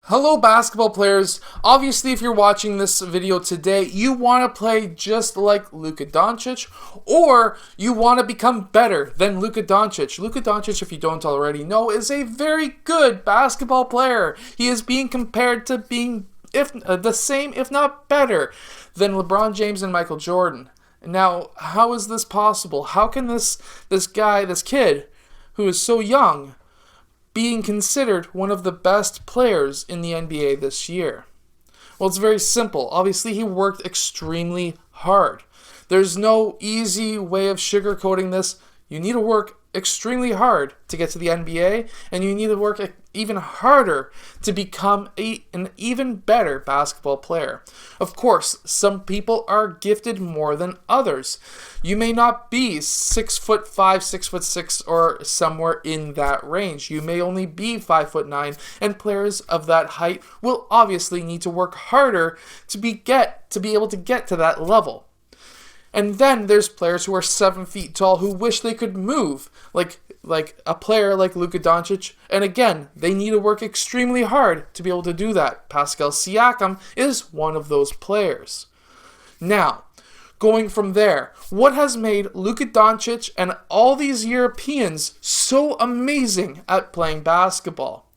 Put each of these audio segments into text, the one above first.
Hello basketball players. Obviously, if you're watching this video today, you want to play just like Luka Doncic, or you want to become better than Luka Doncic. Luka Doncic, if you don't already know, is a very good basketball player. He is being compared to being the same, if not better, than LeBron James and Michael Jordan. Now, how is this possible? How can this kid, who is so young, being considered one of the best players in the NBA this year? Well, it's very simple. Obviously, he worked extremely hard. There's no easy way of sugarcoating this. You need to work extremely hard to get to the NBA, and you need to work even harder to become an even better basketball player. Of course, some people are gifted more than others. You may not be 6'5", 6'6", or somewhere in that range. You may only be 5'9", and players of that height will obviously need to work harder to be able to get to that level. And then there's players who are 7 feet tall who wish they could move, like a player like Luka Doncic. And again, they need to work extremely hard to be able to do that. Pascal Siakam is one of those players. Now, going from there, what has made Luka Doncic and all these Europeans so amazing at playing basketball?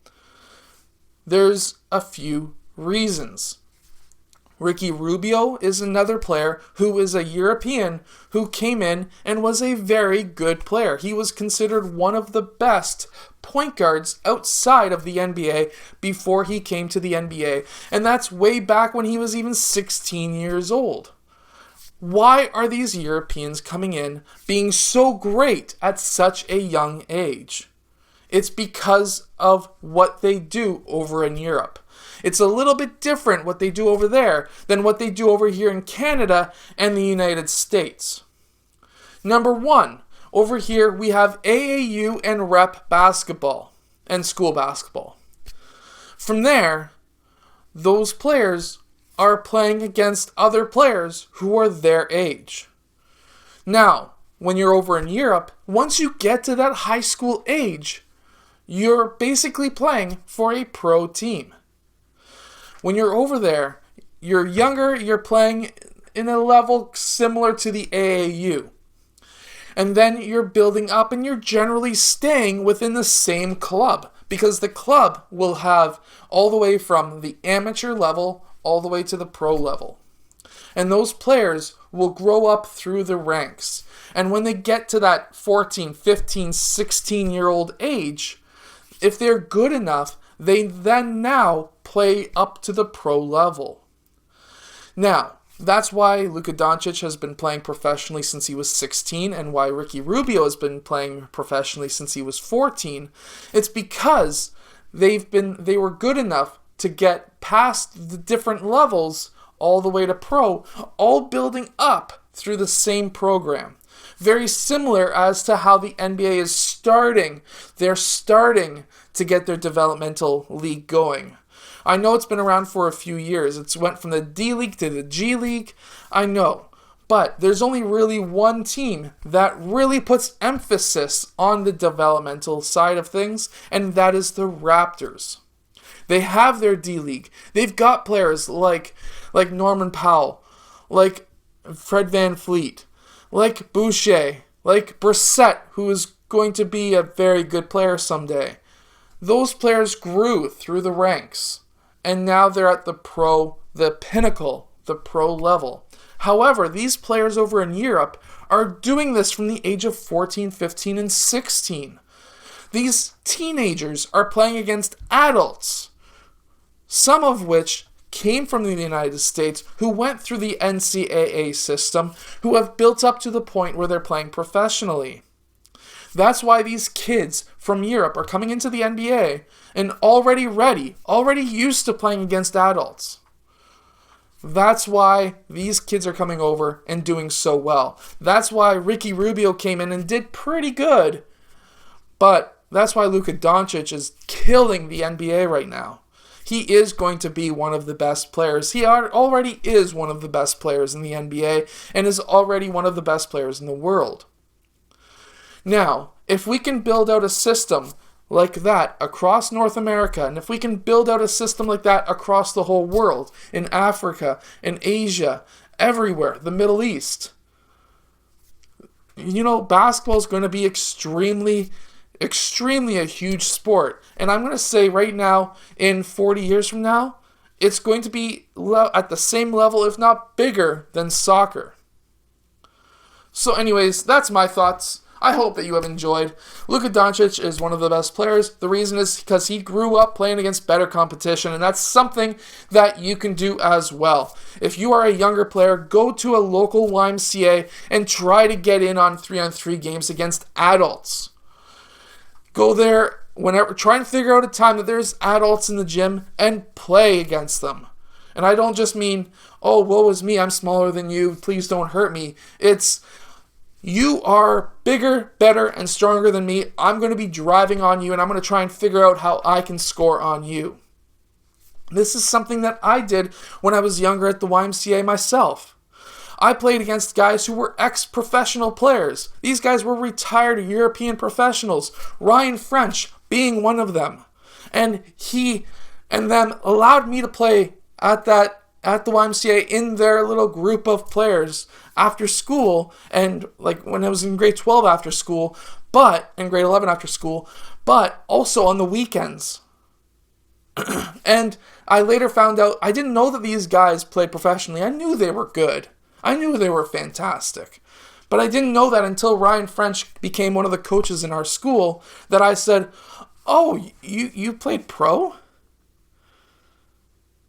There's a few reasons. Ricky Rubio is another player who is a European who came in and was a very good player. He was considered one of the best point guards outside of the NBA before he came to the NBA, and that's way back when he was even 16 years old. Why are these Europeans coming in being so great at such a young age? It's because of what they do over in Europe. It's a little bit different what they do over there than what they do over here in Canada and the United States. Number one, over here we have AAU and rep basketball and school basketball. From there, those players are playing against other players who are their age. Now, when you're over in Europe, once you get to that high school age, you're basically playing for a pro team. When you're over there, you're younger, you're playing in a level similar to the AAU. And then you're building up and you're generally staying within the same club, because the club will have all the way from the amateur level all the way to the pro level. And those players will grow up through the ranks. And when they get to that 14, 15, 16-year-old age, if they're good enough, they then now play up to the pro level. Now, that's why Luka Doncic has been playing professionally since he was 16, and why Ricky Rubio has been playing professionally since he was 14. It's because they were good enough to get past the different levels all the way to pro, all building up through the same program. Very similar as to how the NBA is starting. They're starting to get their developmental league going. I know it's been around for a few years. It's went from the D League to the G League. I know. But there's only really one team that really puts emphasis on the developmental side of things, and that is the Raptors. They have their D League. They've got players like Norman Powell, like Fred VanVleet, like Boucher, like Brissett, who is going to be a very good player someday. Those players grew through the ranks, and now they're at the pinnacle, the pro level. However, these players over in Europe are doing this from the age of 14, 15, and 16. These teenagers are playing against adults, some of which came from the United States, who went through the NCAA system, who have built up to the point where they're playing professionally. That's why these kids from Europe are coming into the NBA and already ready, already used to playing against adults. That's why these kids are coming over and doing so well. That's why Ricky Rubio came in and did pretty good. But that's why Luka Doncic is killing the NBA right now. He is going to be one of the best players. He already is one of the best players in the NBA and is already one of the best players in the world. Now, if we can build out a system like that across North America, and if we can build out a system like that across the whole world, in Africa, in Asia, everywhere, the Middle East, basketball is going to be extremely a huge sport. And I'm going to say right now, in 40 years from now, it's going to be at the same level, if not bigger, than soccer. So anyways, that's my thoughts. I hope that you have enjoyed. Luka Doncic is one of the best players. The reason is because he grew up playing against better competition, and that's something that you can do as well. If you are a younger player, go to a local YMCA and try to get in on 3-on-3 games against adults. Go there whenever, try and figure out a time that there's adults in the gym and play against them. And I don't just mean, oh, woe is me, I'm smaller than you, please don't hurt me. It's, you are bigger, better, and stronger than me. I'm going to be driving on you, and I'm going to try and figure out how I can score on you. This is something that I did when I was younger at the YMCA myself. I played against guys who were ex-professional players. These guys were retired European professionals, Ryan French being one of them. And he and them allowed me to play at the YMCA in their little group of players after school, and like when I was in grade 12 after school, but in grade 11 after school, but also on the weekends. And I later found out, I didn't know that these guys played professionally. I knew they were good. I knew they were fantastic. But I didn't know that until Ryan French became one of the coaches in our school, that I said, oh, you played pro?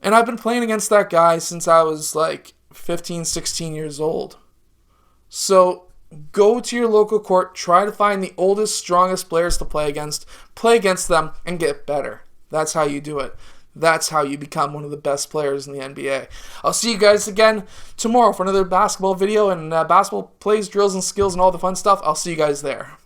And I've been playing against that guy since I was like 15, 16 years old. So go to your local court, try to find the oldest, strongest players to play against them, and get better. That's how you do it. That's how you become one of the best players in the NBA. I'll see you guys again tomorrow for another basketball video and basketball plays, drills, and skills, and all the fun stuff. I'll see you guys there.